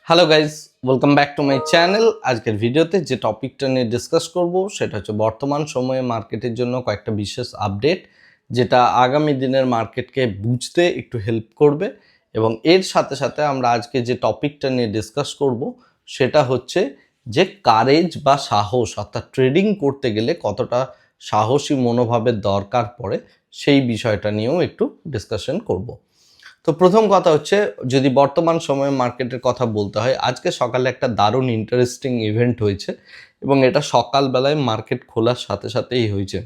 Hello guys, welcome back to my channel. আজকের ভিডিওতে যে টপিকটা নিয়ে ডিসকাস করব সেটা হচ্ছে বর্তমান সময়ে মার্কেটের জন্য কয়েকটা বিশেষ আপডেট, যেটা আগামী দিনের মার্কেটকে বুঝতে একটু হেল্প করবে। এবং এর সাথে সাথে আমরা আজকে যে টপিকটা নিয়ে ডিসকাস করব সেটা হচ্ছে যে কারেজ বা সাহস, অর্থাৎ ট্রেডিং করতে গেলে কতটা সাহসী মনোভাবের দরকার পড়ে সেই বিষয়টা নিয়েও একটু ডিসকাশন করব। তো প্রথম কথা হচ্ছে, যদি বর্তমান সময়ে মার্কেটের কথা বলতে হয়, আজকে সকালে একটা দারুণ ইন্টারেস্টিং ইভেন্ট হয়েছে এবং এটা সকালবেলায় মার্কেট খোলার সাথে সাথেই হয়েছে।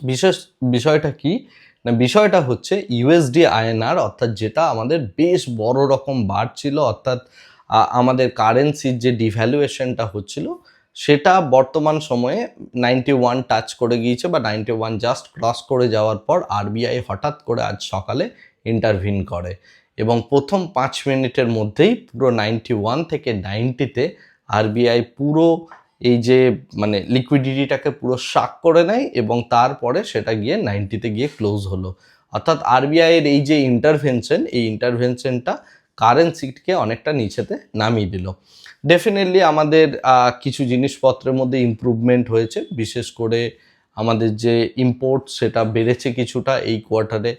বিশেষ বিষয়টা কি না, বিষয়টা হচ্ছে ইউএসডি আইএনআর, অর্থাৎ যেটা আমাদের বেশ বড় রকম বাড়ছিল, অর্থাৎ আমাদের কারেন্সির যে ডিভ্যালুয়েশনটা হচ্ছিল সেটা বর্তমান সময়ে 91 টাচ করে গিয়েছে, বা 91 জাস্ট ক্রস করে যাওয়ার পর আরবিআই হঠাৎ করে আজ সকালে ইন্টারভিন করে এবং প্রথম 5 মিনিটের মধ্যেই পুরো 91 থেকে 90-তে আরবিআই পুরো এই যে মানে লিকুইডিটিটাকে পুরো শাক করে নেয় এবং তারপরে সেটা গিয়ে 90-তে গিয়ে ক্লোজ হলো। অর্থাৎ আরবিআইয়ের এই যে ইন্টারভেনশন, এই ইন্টারভেনশনটা কারেন্সিকে অনেকটা নিচেতে নামিয়ে দিল। ডেফিনেটলি আমাদের কিছু জিনিসপত্রের মধ্যে ইমপ্রুভমেন্ট হয়েছে, বিশেষ করে আমাদের যে ইম্পোর্ট সেটা বেড়েছে কিছুটা এই কোয়ার্টারে,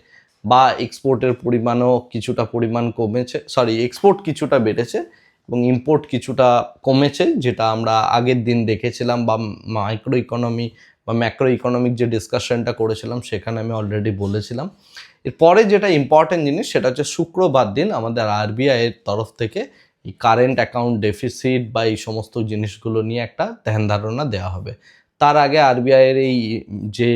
বা এক্সপোর্টের পরিমাণও কিছুটা পরিমাণ কমেছে, এক্সপোর্ট কিছুটা বেড়েছে এবং ইম্পোর্ট কিছুটা কমেছে, যেটা আমরা আগের দিন দেখেছিলাম, বা মাইক্রো ইকোনমি বা ম্যাক্রো ইকোনমিক যে ডিসকাশনটা করেছিলাম সেখানে আমি অলরেডি বলেছিলাম। এরপরে যেটা ইম্পর্টেন্ট জিনিস সেটা হচ্ছে শুক্রবার দিন আমাদের আরবিআইয়ের তরফ থেকে এই কারেন্ট অ্যাকাউন্ট ডেফিসিট বা এই সমস্ত জিনিসগুলো নিয়ে একটা ধ্যান ধারণা দেওয়া হবে। তার আগে আরবিআইয়ের এই যে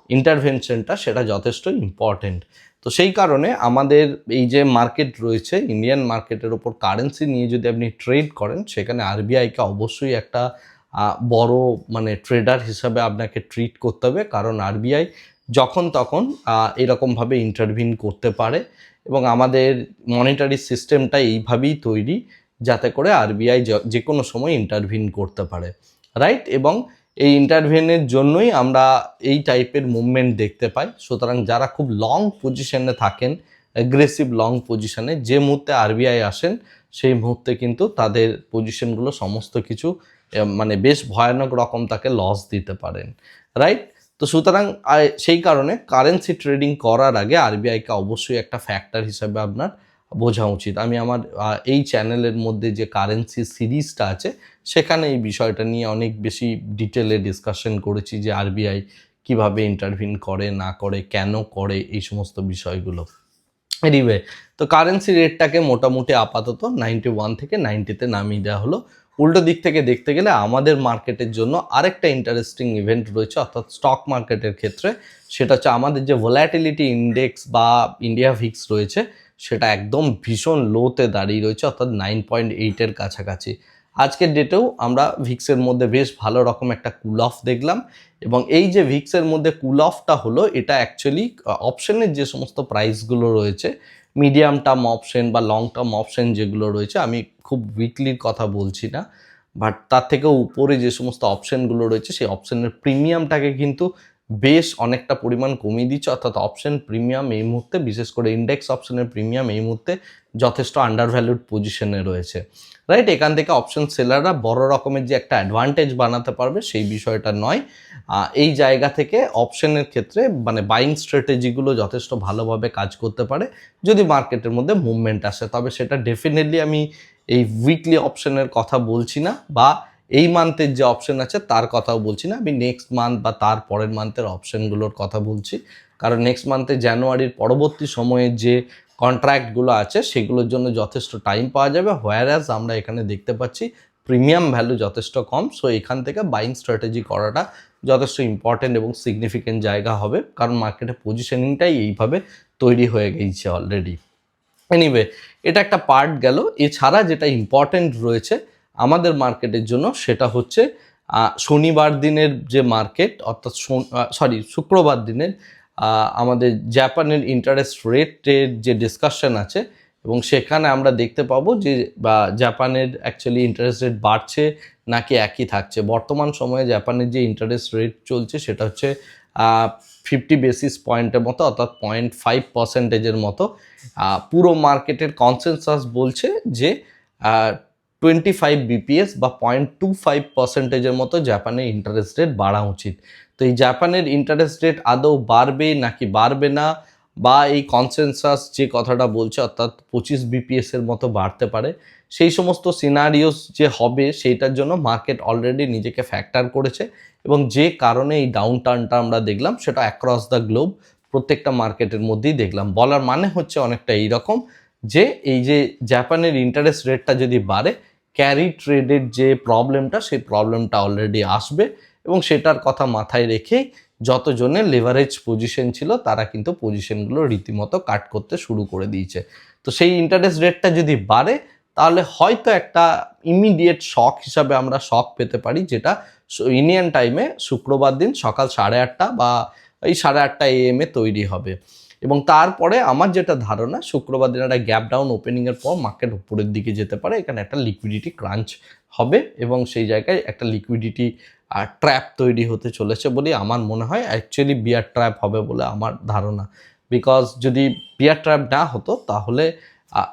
ইন্টারভেনশনটা সেটা যথেষ্ট ইম্পর্টেন্ট। তো সেই কারণে আমাদের এই যে মার্কেট রয়েছে, ইন্ডিয়ান মার্কেটের ওপর কারেন্সি নিয়ে যদি আপনি ট্রেড করেন, সেখানে আরবিআইকে অবশ্যই একটা বড় মানে ট্রেডার হিসাবে আপনাকে ট্রিট করতে হবে, কারণ আরবিআই যখন তখন এরকমভাবে ইন্টারভিন করতে পারে এবং আমাদের মনিটারি সিস্টেমটা এইভাবেই তৈরি যাতে করে আরবিআই যে কোনো সময় ইন্টারভিন করতে পারে, রাইট? এবং এই ইন্টারভেনের জন্যই আমরা এই টাইপের মুভমেন্ট দেখতে পাই। সুতরাং যারা খুব লং পজিশনে থাকেন, অ্যাগ্রেসিভ লং পজিশনে, যে মুহূর্তে আরবিআই আসেন সেই মুহূর্তে কিন্তু তাদের পজিশনগুলো সমস্ত কিছু মানে বেশ ভয়ানক রকম তাকে লস দিতে পারেন, রাইট? তো সুতরাং সেই কারণে কারেন্সি ট্রেডিং করার আগে আরবিআইকে অবশ্যই একটা ফ্যাক্টর হিসাবে আপনার বোঝা উচিত। আমি আমার এই চ্যানেলের মধ্যে যে কারেন্সি সিরিজটা আছে সেখানে এই বিষয়টা নিয়ে অনেক বেশি ডিটেলে ডিসকাশন করেছি, যে আরবিআই কিভাবে ইন্টারভিন করে না করে, কেন করে, এই সমস্ত বিষয়গুলো। এনিওয়ে, তো কারেন্সি রেটটাকে মোটামুটি আপাতত 91 থেকে 90-তে নামিয়ে দেওয়া হলো। উল্টো দিক থেকে দেখতে গেলে আমাদের মার্কেটের জন্য আরেকটা ইন্টারেস্টিং ইভেন্ট রয়েছে, অর্থাৎ স্টক মার্কেটের ক্ষেত্রে। সেটা হচ্ছে আমাদের যে ভোলাটিলিটি ইন্ডেক্স বা ইন্ডিয়া ভিক্স রয়েছে সেটা একদম ভীষণ লোতে দাঁড়িয়ে রয়েছে, অর্থাৎ 9.8-এর কাছাকাছি। আজকের ডেটেও আমরা ভিক্সের মধ্যে বেশ ভালো রকম একটা কুল অফ দেখলাম এবং এই যে ভিক্সের মধ্যে কুল অফটা হলো, এটা অ্যাকচুয়ালি অপশনের যে সমস্ত প্রাইসগুলো রয়েছে, মিডিয়াম টার্ম অপশন বা লং টার্ম অপশন যেগুলো রয়েছে, আমি খুব উইকলির কথা বলছি না, বাট তার থেকেও উপরে যে সমস্ত অপশনগুলো রয়েছে সেই অপশনের প্রিমিয়ামটাকে কিন্তু বেশ অনেকটা পরিমাণ কমিয়ে দিচ্ছে। অর্থাৎ অপশন প্রিমিয়াম এই মুহূর্তে, বিশেষ করে ইন্ডেক্স অপশনের প্রিমিয়াম এই মুহূর্তে যথেষ্ট আন্ডারভ্যালুড পজিশনে রয়েছে, রাইট? এখান থেকে অপশন সেলাররা বড় রকমের যে একটা অ্যাডভান্টেজ বানাতে পারবে সেই বিষয়টা নয়। এই জায়গা থেকে অপশনের ক্ষেত্রে মানে বাইং স্ট্র্যাটেজিগুলো যথেষ্ট ভালোভাবে কাজ করতে পারে যদি মার্কেটের মধ্যে মুভমেন্ট আসে। তবে সেটা ডেফিনেটলি আমি এই উইকলি অপশনের কথা বলছি না, বা এই মান্থের যে অপশন আছে তার কথাও বলছি না, আমি নেক্সট মান্থ বা তার পরের মান্থের অপশনগুলোর কথা বলছি। কারণ নেক্সট মান্থে জানুয়ারির পরবর্তী সময়ে যে কন্ট্রাক্টগুলো আছে সেগুলোর জন্য যথেষ্ট টাইম পাওয়া যাবে, হোয়ারঅ্যাজ আমরা এখানে দেখতে পাচ্ছি প্রিমিয়াম ভ্যালু যথেষ্ট কম। সো এখান থেকে বাইং স্ট্র্যাটেজি করাটা যথেষ্ট ইম্পর্টেন্ট এবং সিগনিফিকেন্ট জায়গা হবে, কারণ মার্কেটে পজিশনিংটাই এইভাবে তৈরি হয়ে গেছে অলরেডি। এনিওয়ে, এটা একটা পার্ট গেল। এছাড়া যেটা ইম্পর্টেন্ট রয়েছে আমাদের মার্কেটের জন্য সেটা হচ্ছে শনিবার দিনের যে মার্কেট, অর্থাৎ শুক্রবার দিনের আমাদের জাপানের ইন্টারেস্ট রেটের যে ডিসকাশন আছে এবং সেখানে আমরা দেখতে পাবো যে জাপানের অ্যাকচুয়ালি ইন্টারেস্ট রেট বাড়ছে নাকি একই থাকছে। বর্তমান সময়ে জাপানের যে ইন্টারেস্ট রেট চলছে সেটা হচ্ছে 50 বেসিস পয়েন্টের মতো, অর্থাৎ 0.5%-এর মতো। পুরো মার্কেটের কনসেনসাস বলছে যে 25 BPS বা 0.25%-এর মতো জাপানের ইন্টারেস্ট রেট বাড়া উচিত। তো এই জাপানের ইন্টারেস্ট রেট আদৌ বাড়বে নাকি বাড়বে না, বা এই কনসেনসাস যে কথাটা বলছে অর্থাৎ 25 BPS-এর মতো বাড়তে পারে, সেই সমস্ত সিনারিওস যে হবে সেইটার জন্য মার্কেট অলরেডি নিজেকে ফ্যাক্টর করেছে, এবং যে কারণে এই ডাউন টার্নটা আমরা দেখলাম সেটা অ্যাক্রস দ্য গ্লোব প্রত্যেকটা মার্কেটের মধ্যেই দেখলাম। বলার মানে হচ্ছে অনেকটা এইরকম যে এই যে জাপানের ইন্টারেস্ট রেটটা যদি বাড়ে, ক্যারি ট্রেডের যে প্রবলেমটা সেই প্রবলেমটা অলরেডি আসবে, এবং সেটার কথা মাথায় রেখেই যতজনের লেভারেজ পজিশন ছিল তারা কিন্তু পজিশনগুলো রীতিমতো কাট করতে শুরু করে দিয়েছে। তো সেই ইন্টারেস্ট রেটটা যদি বাড়ে তাহলে হয়তো একটা ইমিডিয়েট শক হিসাবে আমরা শক পেতে পারি, যেটা ইন্ডিয়ান টাইমে শুক্রবার দিন সকাল 8:30 বা এই 8:30 AM তৈরি হবে। এবং তারপরে আমার যেটা ধারণা, শুক্রবার দিন একটা গ্যাপ ডাউন ওপেনিংয়ের পর মার্কেট উপরের দিকে যেতে পারে, এখানে একটা লিকুইডিটি ক্রাঞ্চ হবে এবং সেই জায়গায় একটা লিকুইডিটি ট্র্যাপ তৈরি হতে চলেছে বলে আমার মনে হয়। অ্যাকচুয়ালি বিয়ার ট্র্যাপ হবে বলে আমার ধারণা, বিকজ যদি বিয়ার ট্র্যাপ না হতো তাহলে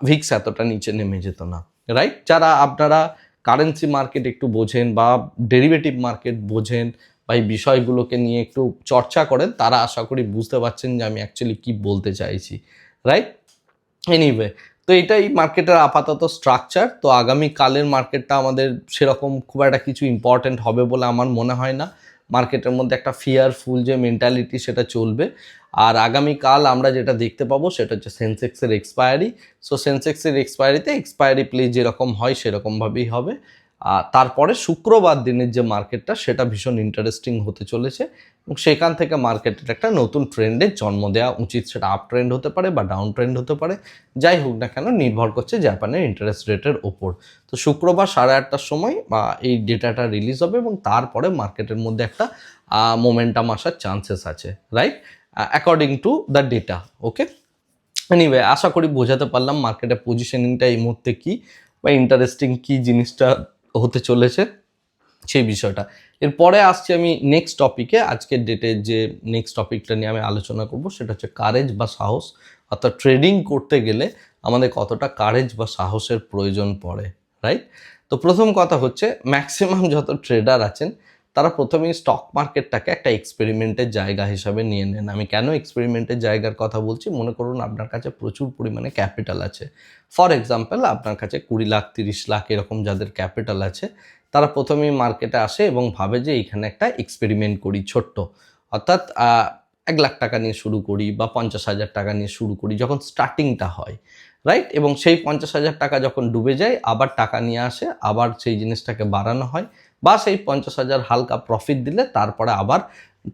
ভিক্স এতটা নিচে নেমে যেত না, রাইট? যারা আপনারা কারেন্সি মার্কেট একটু বোঝেন বা ডেরিভেটিভ মার্কেট বোঝেন বা এই বিষয়গুলোকে নিয়ে একটু চর্চা করেন, তারা আশা করি বুঝতে পারছেন যে আমি অ্যাকচুয়ালি কী বলতে চাইছি, রাইট? এনিওয়ে, তো এটাই মার্কেটের আপাতত স্ট্রাকচার। তো আগামীকালের মার্কেটটা আমাদের সেরকম খুব একটা কিছু ইম্পর্ট্যান্ট হবে বলে আমার মনে হয় না। মার্কেটের মধ্যে একটা ফিয়ারফুল যে মেন্টালিটি সেটা চলবে। আর আগামীকাল আমরা যেটা দেখতে পাবো সেটা হচ্ছে সেন্সেক্সের এক্সপায়ারি। সো সেন্সেক্সের এক্সপায়ারিতে এক্সপায়ারি প্লে যেরকম হয় সেরকমভাবেই হবে। তারপরে শুক্রবার দিনের যে মার্কেটটা সেটা ভীষণ ইন্টারেস্টিং হতে চলেছে, এবং সেখান থেকে মার্কেটের একটা নতুন ট্রেন্ডের জন্ম দেওয়া উচিত। সেটা আপ ট্রেন্ড হতে পারে বা ডাউন ট্রেন্ড হতে পারে, যাই হোক না কেন নির্ভর করছে জাপানের ইন্টারেস্ট রেটের ওপর। তো শুক্রবার 8:30টার সময় এই ডেটাটা রিলিজ হবে এবং তারপরে মার্কেটের মধ্যে একটা মোমেন্টাম আসার চান্সেস আছে, right? According to the data. Okay, anyway, আশা করি বোঝাতে পারলাম মার্কেটের পজিশনিংটা এই মুহূর্তে কী বা ইন্টারেস্টিং কী জিনিসটা হতে চলেছে সেই বিষয়টা। এরপরে আসছি আমি নেক্সট টপিকে। আজকের ডেটে যে নেক্সট টপিকটা নিয়ে আমি আলোচনা করব সেটা হচ্ছে কারেজ বা সাহস, অর্থাৎ ট্রেডিং করতে গেলে আমাদের কতটা কারেজ বা সাহসের প্রয়োজন পড়ে, রাইট? তো প্রথম কথা হচ্ছে ম্যাক্সিমাম যত ট্রেডার আছেন তারা প্রথমেই স্টক মার্কেটটাকে একটা এক্সপেরিমেন্টের জায়গা হিসাবে নিয়ে নেন। আমি কেন এক্সপেরিমেন্টের জায়গার কথা বলছি? মনে করুন আপনার কাছে প্রচুর পরিমাণে ক্যাপিটাল আছে। ফর এক্সাম্পল, আপনার কাছে 20 লাখ 30 লাখ এরকম যাদের ক্যাপিটাল আছে, তারা প্রথমেই মার্কেটে আসে এবং ভাবে যে এইখানে একটা এক্সপেরিমেন্ট করি ছোট্ট, অর্থাৎ 1 লাখ টাকা নিয়ে শুরু করি বা 50,000 টাকা নিয়ে শুরু করি যখন স্টার্টিংটা হয়, রাইট? এবং সেই 50,000 টাকা যখন ডুবে যায় আবার টাকা নিয়ে আসে, আবার সেই জিনিসটাকে বাড়ানো হয়, বা সেই 50,000 হালকা প্রফিট দিলে তারপরে আবার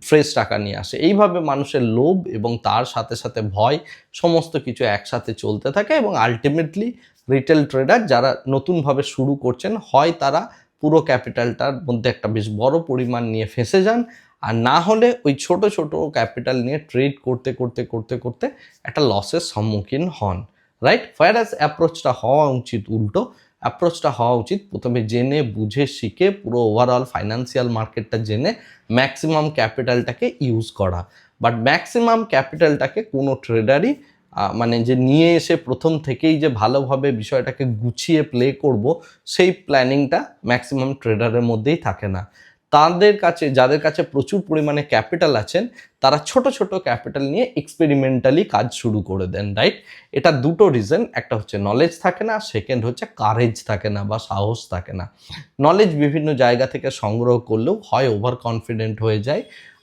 ফ্রেশ টাকা নিয়ে আসে। এইভাবে মানুষের লোভ এবং তার সাথে সাথে ভয় সমস্ত কিছু একসাথে চলতে থাকে, এবং আলটিমেটলি রিটেল ট্রেডার যারা নতুনভাবে শুরু করছেন, হয় তারা পুরো ক্যাপিটালটার মধ্যে একটা বেশ বড় পরিমাণ নিয়ে ফেঁসে যান, আর না হলে ওই ছোট ছোট ক্যাপিটাল নিয়ে ট্রেড করতে করতে করতে করতে একটা লসের সম্মুখীন হন, রাইট? ফায়ারাস অ্যাপ্রোচটা হওয়া উচিত উল্টো। অ্যাপ্রোচটা হওয়া উচিত প্রথমে জেনে বুঝে শিখে পুরো ওভারঅল ফাইন্যান্সিয়াল মার্কেটটা জেনে ম্যাক্সিমাম ক্যাপিটালটাকে ইউজ করা। বাট ম্যাক্সিমাম ক্যাপিটালটাকে কোনো ট্রেডারই মানে যে নিয়ে এসে প্রথম থেকেই যে ভালোভাবে বিষয়টাকে গুছিয়ে প্লে করব, সেই প্ল্যানিংটা ম্যাক্সিমাম ট্রেডারের মধ্যেই থাকে না। তাদের কাছে, যাদের কাছে প্রচুর পরিমাণে ক্যাপিটাল আছেন, তারা ছোট ছোট ক্যাপিটাল নিয়ে এক্সপেরিমেন্টালি কাজ শুরু করে দেন, রাইট? এটা দুটো রিজন, একটা হচ্ছে নলেজ থাকে না, সেকেন্ড হচ্ছে কারেজ থাকে না বা সাহস থাকে না। নলেজ বিভিন্ন জায়গা থেকে সংগ্রহ করলেও হয় ওভার কনফিডেন্ট হয়ে যায়,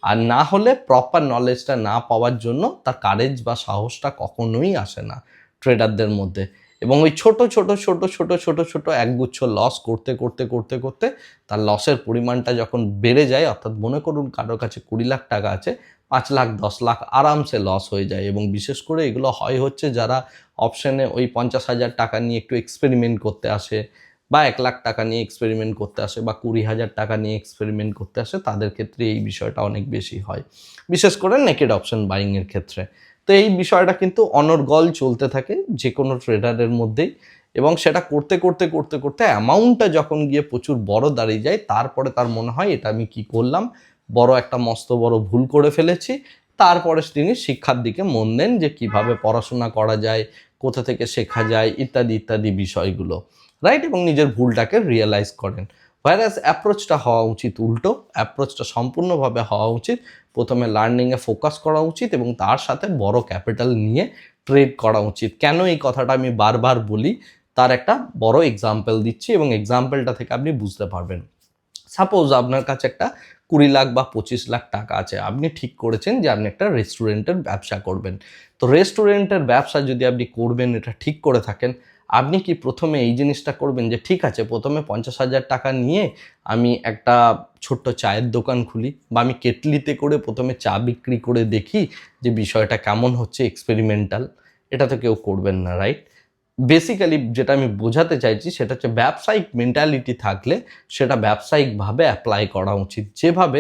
আর না হলে প্রপার নলেজটা না পাওয়ার জন্য তার কারেজ বা সাহসটা কখনোই আসে না ট্রেডারদের মধ্যে। এবং ওই ছোট ছোট ছোট ছোট ছোট ছোট একগুচ্ছ লস করতে করতে করতে করতে তার লসের পরিমাণটা যখন বেড়ে যায়, অর্থাৎ মনে করুন কারোর কাছে 20 লাখ টাকা আছে, 5 লাখ 10 লাখ আরামসে লস হয়ে যায়। এবং বিশেষ করে এগুলো হচ্ছে যারা অপশনে ওই 50,000 টাকা নিয়ে একটু এক্সপেরিমেন্ট করতে আসে, বা 1 লাখ টাকা নিয়ে এক্সপেরিমেন্ট করতে আসে, বা 20,000 টাকা নিয়ে এক্সপেরিমেন্ট করতে আসে, তাদের ক্ষেত্রে এই বিষয়টা অনেক বেশি হয়, বিশেষ করে নেকেড অপশন বাইংয়ের ক্ষেত্রে। তো এই বিষয়টা কিন্তু অনর্গল চলতে থাকে যে কোনো ট্রেডারের মধ্যেই, এবং সেটা করতে করতে করতে করতে অ্যামাউন্টটা যখন গিয়ে প্রচুর বড় দাঁড়িয়ে যায়, তারপরে তার মনে হয় এটা আমি কি করলাম, বড় একটা মস্ত বড় ভুল করে ফেলেছি। তারপরে তিনি শিক্ষার দিকে মন দেন যে কিভাবে পড়াশোনা করা যায়, কোথা থেকে শেখা যায়, ইত্যাদি ইত্যাদি বিষয়গুলো, রাইট, এবং নিজের ভুলটাকে রিয়েলাইজ করেন। হোয়ারাস অ্যাপ্রোচটা হওয়া উচিত উল্টো, অ্যাপ্রোচটা সম্পূর্ণভাবে হওয়া উচিত প্রথমে লার্নিংয়ে ফোকাস করা উচিত এবং তার সাথে বড় ক্যাপিটাল নিয়ে ট্রেড করা উচিত। কেন এই কথাটা আমি বারবার বলি তার একটা বড় এক্সাম্পল দিচ্ছি এবং এক্সাম্পলটা থেকে আপনি বুঝতে পারবেন। সাপোজ আপনার কাছে একটা 20 লাখ বা 25 লাখ টাকা আছে, আপনি ঠিক করেছেন যে আপনি একটা রেস্টুরেন্টের ব্যবসা করবেন। তো রেস্টুরেন্টের ব্যবসা যদি আপনি করবেন এটা ঠিক করে থাকেন, আপনি কি প্রথমে এই জিনিসটা করবেন যে ঠিক আছে প্রথমে 50,000 টাকা নিয়ে আমি একটা ছোট্ট চায়ের দোকান খুলি বা আমি কেটলিতে করে প্রথমে চা বিক্রি করে দেখি যে বিষয়টা কেমন হচ্ছে, এক্সপেরিমেন্টাল? এটা তো কেউ করবেন না, রাইট? বেসিক্যালি যেটা আমি বোঝাতে চাইছি সেটা হচ্ছে ব্যবসায়িক মেন্টালিটি থাকলে সেটা ব্যবসায়িকভাবে অ্যাপ্লাই করা উচিত। যেভাবে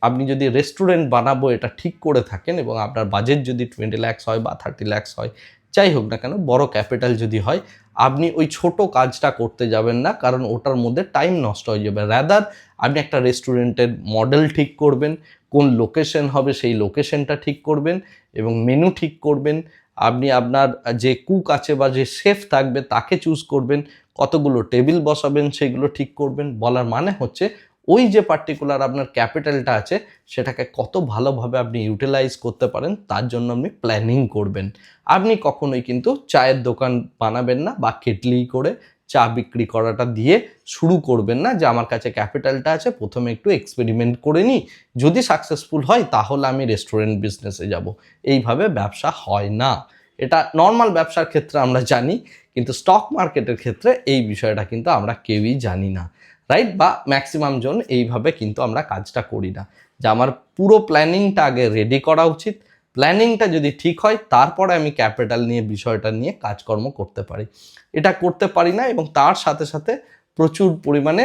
আপনি যদি রেস্টুরেন্ট বানাবো এটা ঠিক করে থাকেন এবং আপনার বাজেট যদি 20 lakhs হয় বা 30 lakhs হয়, যাই হোক না কেন, বড় ক্যাপিটাল যদি হয়, আপনি ওই ছোট কাজটা করতে যাবেন না, কারণ ওটার মধ্যে টাইম নষ্ট হয়ে যাবে। রাদার আপনি একটা রেস্টুরেন্টের মডেল ঠিক করবেন, কোন লোকেশন হবে সেই লোকেশনটা ঠিক করবেন এবং মেনু ঠিক করবেন। আপনি আপনার যে কুক আছে বা যে শেফ থাকবে তাকে চুজ করবেন, কতগুলো টেবিল বসাবেন সেগুলো ঠিক করবেন। বলার মানে হচ্ছে ওই যে পার্টিকুলার আপনার ক্যাপিটালটা আছে সেটাকে কত ভালোভাবে আপনি ইউটিলাইজ করতে পারেন তার জন্য আপনি প্ল্যানিং করবেন। আপনি কখনোই কিন্তু চায়ের দোকান বানাবেন না বা কেটলি করে চা বিক্রি করাটা দিয়ে শুরু করবেন না যে আমার কাছে ক্যাপিটালটা আছে প্রথমে একটু এক্সপেরিমেন্ট করে নিই, যদি সাকসেসফুল হয় তাহলে আমি রেস্টুরেন্ট বিজনেসে যাব। এইভাবে ব্যবসা হয় না। এটা নর্মাল ব্যবসার ক্ষেত্রে আমরা জানি, কিন্তু স্টক মার্কেটের ক্ষেত্রে এই বিষয়টা কিন্তু আমরা কেউই জানি না, রাইট? বা ম্যাক্সিমাম জন এইভাবে কিন্তু আমরা কাজটা করি না যে আমার পুরো প্ল্যানিংটা আগে রেডি করা উচিত, প্ল্যানিংটা যদি ঠিক হয় তারপরে আমি ক্যাপিটাল নিয়ে বিষয়টা নিয়ে কাজকর্ম করতে পারি। এটা করতে পারি না এবং তার সাথে সাথে প্রচুর পরিমাণে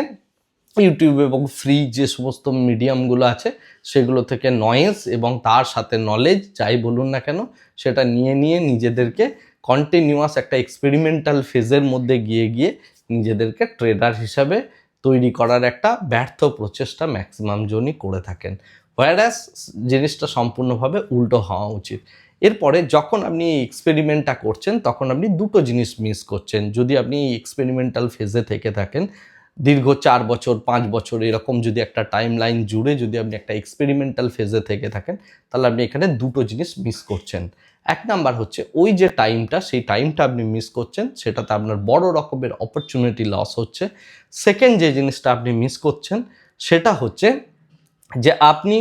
ইউটিউব এবং ফ্রি যে সমস্ত মিডিয়ামগুলো আছে সেগুলো থেকে নয়েজ এবং তার সাথে নলেজ যাই বলুন না কেন সেটা নিয়ে নিয়ে নিজেদেরকে কন্টিনিউয়াস একটা এক্সপেরিমেন্টাল ফেজের মধ্যে গিয়ে গিয়ে নিজেদেরকে ট্রেডার হিসাবে তৈরি করার একটা ব্যর্থ প্রচেষ্টা ম্যাক্সিমাম জনই করে থাকেন। হোয়ারাস জিনিসটা সম্পূর্ণভাবে উল্টো হওয়া উচিত। এরপরে যখন আপনি এই এক্সপেরিমেন্টটা করছেন তখন আপনি দুটো জিনিস মিস করছেন। যদি আপনি এই এক্সপেরিমেন্টাল ফেজে থেকে থাকেন দীর্ঘ 4 বছর 5 বছর এরকম যদি একটা টাইম লাইন জুড়ে যদি আপনি একটা এক্সপেরিমেন্টাল ফেজে থেকে থাকেন তাহলে আপনি এখানে দুটো জিনিস মিস করছেন। এক নাম্বার হচ্ছে ওই যে টাইমটা সেই টাইমটা আপনি মিস করছেন, সেটাতে আপনার বড় রকমের অপরচুনিটি লস হচ্ছে। সেকেন্ড যে জিনিসটা আপনি মিস করছেন সেটা হচ্ছে যে আপনি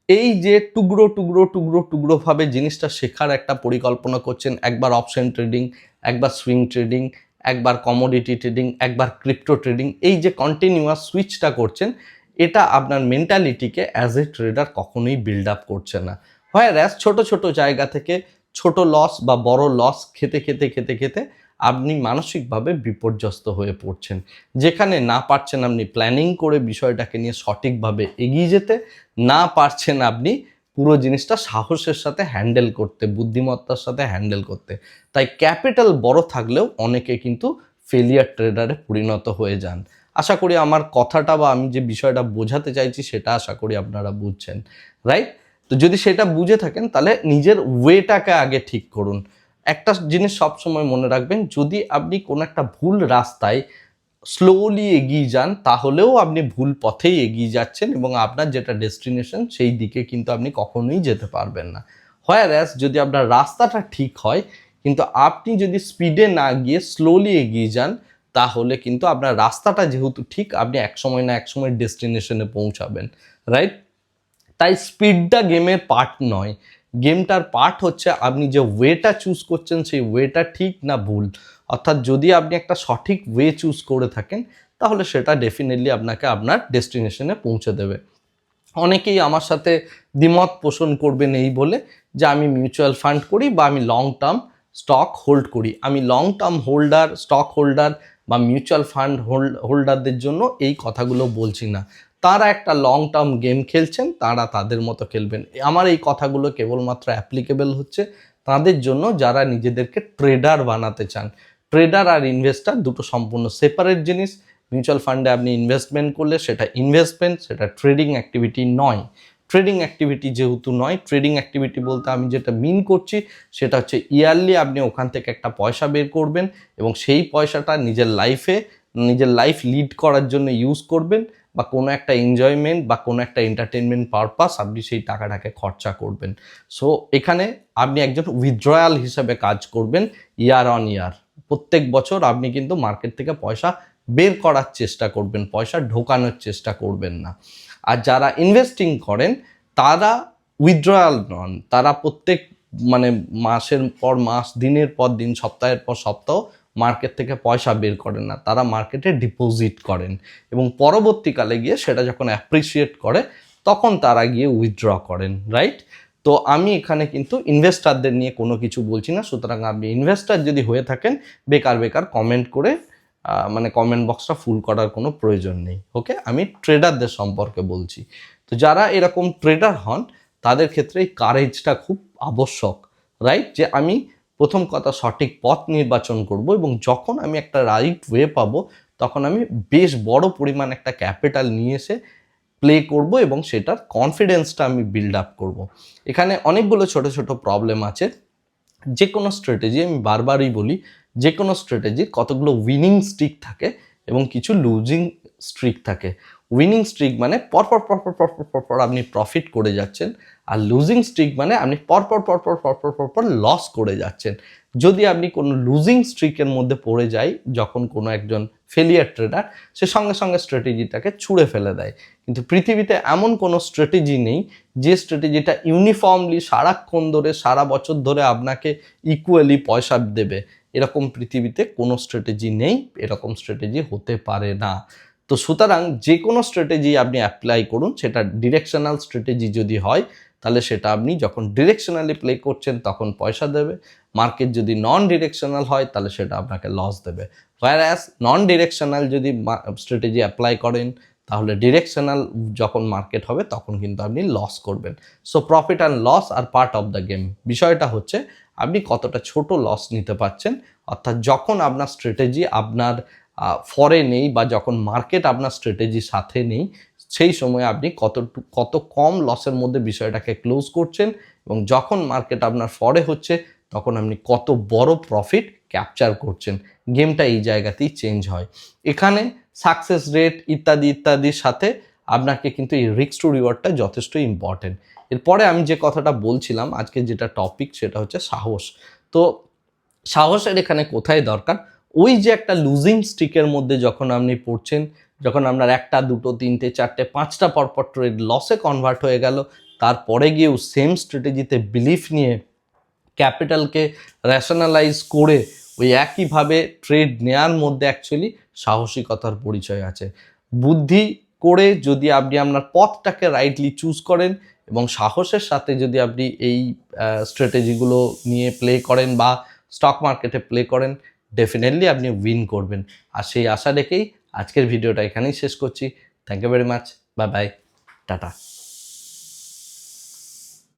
এই যে টুকরো টুকরো টুকরো টুকরোভাবে জিনিসটা শেখার একটা পরিকল্পনা করছেন, একবার অপশন ট্রেডিং, একবার সুইং ট্রেডিং, একবার কমোডিটি ট্রেডিং, একবার ক্রিপ্টো ট্রেডিং, এই যে কন্টিনিউয়াস সুইচটা করছেন এটা আপনার মেন্টালিটিকে অ্যাজ এ ট্রেডার কখনোই বিল্ড আপ করছে না। হোয়ারঅ্যাজ ছোট ছোট জায়গা থেকে ছোট লস বা বড় লস খেতে খেতে খেতে খেতে আপনি মানসিকভাবে বিপর্যস্ত হয়ে পড়ছেন, যেখানে না পারছেন আপনি প্ল্যানিং করে বিষয়টাকে নিয়ে সঠিকভাবে এগিয়ে যেতে, না পারছেন আপনি পুরো জিনিসটা সাহসের সাথে হ্যান্ডেল করতে, বুদ্ধিমত্তার সাথে হ্যান্ডেল করতে। তাই ক্যাপিটাল বড় থাকলেও অনেকে কিন্তু ফেলিয়ার ট্রেডারে পরিণত হয়ে যান। আশা করি আমার কথাটা বা আমি যে বিষয়টা বোঝাতে চাইছি সেটা আশা করি আপনারা বুঝছেন, রাইট? তো যদি সেটা বুঝে থাকেন তাহলে নিজের ওয়েটাকে আগে ঠিক করুন। একটা জিনিস সবসময় মনে রাখবেন, যদি আপনি কোনো একটা ভুল রাস্তায় স্লোলি এগিয়ে যান তাহলেও আপনি ভুল পথেই এগিয়ে যাচ্ছেন এবং আপনার যেটা ডেস্টিনেশন সেই দিকে কিন্তু আপনি কখনোই যেতে পারবেন না। হোয়ারঅ্যাজ যদি আপনার রাস্তাটা ঠিক হয় কিন্তু আপনি যদি স্পিডে না গিয়ে স্লোলি এগিয়ে যান তাহলে কিন্তু আপনার রাস্তাটা যেহেতু ঠিক আপনি একসময় না একসময় ডেস্টিনেশনে পৌঁছাবেন, রাইট? তাই স্পিডটা গেমের পার্ট নয়, গেমটার পার্ট হচ্ছে আপনি যে ওয়েটা চুজ করছেন সেই ওয়েটা ঠিক না ভুল। অর্থাৎ যদি আপনি একটা সঠিক ওয়ে চুজ করে থাকেন তাহলে সেটা ডেফিনেটলি আপনাকে আপনার ডেস্টিনেশনে পৌঁছে দেবে। অনেকেই আমার সাথে দ্বিমত পোষণ করবেন এই বলে যে আমি মিউচুয়াল ফান্ড করি বা আমি লং টার্ম স্টক হোল্ড করি। আমি long term holder, stock holder বা মিউচুয়াল ফান্ড হোল্ডারদের জন্য এই কথাগুলো বলছি না। তারা একটা লং টার্ম গেম খেলছেন, তারা তাদের মতো খেলবেন। আমার এই কথাগুলো কেবলমাত্র অ্যাপ্লিকেবল হচ্ছে তাদের জন্য যারা নিজেদেরকে ট্রেডার বানাতে চান। ট্রেডার আর ইনভেস্টার দুটো সম্পূর্ণ সেপারেট জিনিস। মিউচুয়াল ফান্ডে আপনি ইনভেস্টমেন্ট করলে সেটা ইনভেস্টমেন্ট, সেটা ট্রেডিং অ্যাক্টিভিটি নয়। ট্রেডিং অ্যাক্টিভিটি যেহেতু নয়, ট্রেডিং অ্যাক্টিভিটি বলতে আমি যেটা মিন করছি সেটা হচ্ছে ইয়ারলি আপনি ওখান থেকে একটা পয়সা বের করবেন এবং সেই পয়সাটা নিজের লাইফ লিড করার জন্য ইউজ করবেন, বা কোনো একটা এনজয়মেন্ট বা কোনো একটা এন্টারটেনমেন্ট পারপাস আপনি সেই টাকাটাকে খরচা করবেন। সো এখানে আপনি একজন উইথড্রয়াল হিসেবে কাজ করবেন ইয়ার অন ইয়ার। প্রত্যেক বছর আপনি কিন্তু মার্কেট থেকে পয়সা বের করার চেষ্টা করবেন, পয়সা ঢোকানোর চেষ্টা করবেন না। আর যারা ইনভেস্টিং করেন তারা উইথড্রয়াল নন, তারা প্রত্যেক মাসের পর মাস, দিনের পর দিন, সপ্তাহের পর সপ্তাহ মার্কেট থেকে পয়সা বের করেন না, তারা মার্কেটে ডিপোজিট করেন এবং পরবর্তীকালে গিয়ে সেটা যখন অ্যাপ্রিসিয়েট করে তখন তারা গিয়ে উইথড্র করেন, রাইট? তো আমি এখানে কিন্তু ইনভেস্টারদের নিয়ে কোনো কিছু বলছি না। সুতরাং আপনি ইনভেস্টার যদি হয়ে থাকেন বেকার কমেন্ট করে কমেন্ট বক্সটা ফুল করার কোনো প্রয়োজন নেই। ওকে, আমি ট্রেডারদের সম্পর্কে বলছি। তো যারা এরকম ট্রেডার হন তাদের ক্ষেত্রে এই কারেজটা খুব আবশ্যক, রাইট? যে আমি প্রথম কথা সঠিক পথ নির্বাচন করব এবং যখন আমি একটা রাইট ওয়ে পাবো তখন আমি বেশ বড় পরিমাণ একটা ক্যাপিটাল নিয়ে এসে প্লে করব এবং সেটার কনফিডেন্সটা আমি বিল্ড আপ করব। এখানে অনেকগুলো ছোট ছোট প্রবলেম আছে। যে কোনো স্ট্র্যাটেজি, আমি বারবারই বলি, যে কোনো স্ট্র্যাটেজির কতগুলো উইনিং স্ট্রিক থাকে এবং কিছু লুজিং স্ট্রিক থাকে। উইনিং স্ট্রিক মানে পরপর পরপর পরপর পরপর আপনি প্রফিট করে যাচ্ছেন, আর লুজিং স্ট্রিক মানে আপনি পরপর পরপর পরপর পরপর লস করে যাচ্ছেন। যদি আপনি কোনো লুজিং স্ট্রিকের মধ্যে পড়ে যায়, যখন কোনো একজন ফেলিয়ার ট্রেডার, সে সঙ্গে সঙ্গে স্ট্র্যাটেজিটাকে ছুঁড়ে ফেলে দেয়। কিন্তু পৃথিবীতে এমন কোনো স্ট্র্যাটেজি নেই যে স্ট্র্যাটেজিটা ইউনিফর্মলি সারাক্ষণ ধরে, সারা বছর ধরে আপনাকে ইকুয়ালি পয়সা দেবে। এরকম পৃথিবীতে কোনো স্ট্র্যাটেজি নেই, এরকম স্ট্র্যাটেজি হতে পারে না। তো সুতরাং যে কোনো স্ট্র্যাটেজি আপনি অ্যাপ্লাই করুন, সেটা ডিরেকশনাল স্ট্র্যাটেজি যদি হয় তাহলে সেটা আপনি যখন ডিরেকশনালি প্লে করছেন তখন পয়সা দেবে। মার্কেট যদি নন ডিরেকশনাল হয় তাহলে সেটা আপনাকে লস দেবে। হোয়ারঅ্যাজ নন ডিরেকশনাল যদি স্ট্র্যাটেজি অ্যাপ্লাই করেন তাহলে ডিরেকশনাল যখন মার্কেট হবে তখন কিন্তু আপনি লস করবেন। So profit and loss are part of the game. বিষয়টা হচ্ছে আপনি কতটা ছোট লস নিতে পারছেন, অর্থাৎ যখন আপনার স্ট্র্যাটেজি আপনার ফরে নেই বা যখন মার্কেট আপনার স্ট্র্যাটেজির সাথে নেই, সেই সময় আপনি কত কম লসের মধ্যে বিষয়টাকে ক্লোজ করছেন, এবং যখন মার্কেট আপনার ফরে হচ্ছে তখন আপনি কত বড় প্রফিট ক্যাপচার করছেন। গেমটা এই জায়গাতেই চেঞ্জ হয়। এখানে সাকসেস রেট ইত্যাদি ইত্যাদির সাথে আপনাকে কিন্তু এই রিস্ক টু রিওয়ার্ডটা যথেষ্ট ইম্পর্টেন্ট। এরপরে আমি যে কথাটা বলছিলাম, আজকে যেটা টপিক সেটা হচ্ছে সাহস। তো সাহসের এখানে কোথায় দরকার? ওই যে একটা লুজিং স্ট্রিকের মধ্যে যখন আপনি পড়ছেন, যখন আপনার একটা, দুটো, তিনটে, চারটে, পাঁচটা পরপর ট্রেড লসে কনভার্ট হয়ে গেল, তারপরে গিয়েও সেম স্ট্র্যাটেজিতে বিলিফ নিয়ে ক্যাপিটালকে র্যাশনালাইজ করে ওই একইভাবে ট্রেড নেওয়ার মধ্যে অ্যাকচুয়ালি সাহসিকতার পরিচয় আছে। বুদ্ধি করে যদি আপনি আপনার পথটাকে রাইটলি চুজ করেন এবং সাহসের সাথে যদি আপনি এই স্ট্র্যাটেজিগুলো নিয়ে প্লে করেন বা স্টক মার্কেটে প্লে করেন, ডেফিনেটলি আপনি উইন করবেন। আর সেই আশা রেখেই আজকের ভিডিওটা এখানেই শেষ করছি। Thank you very much, bye bye, tata.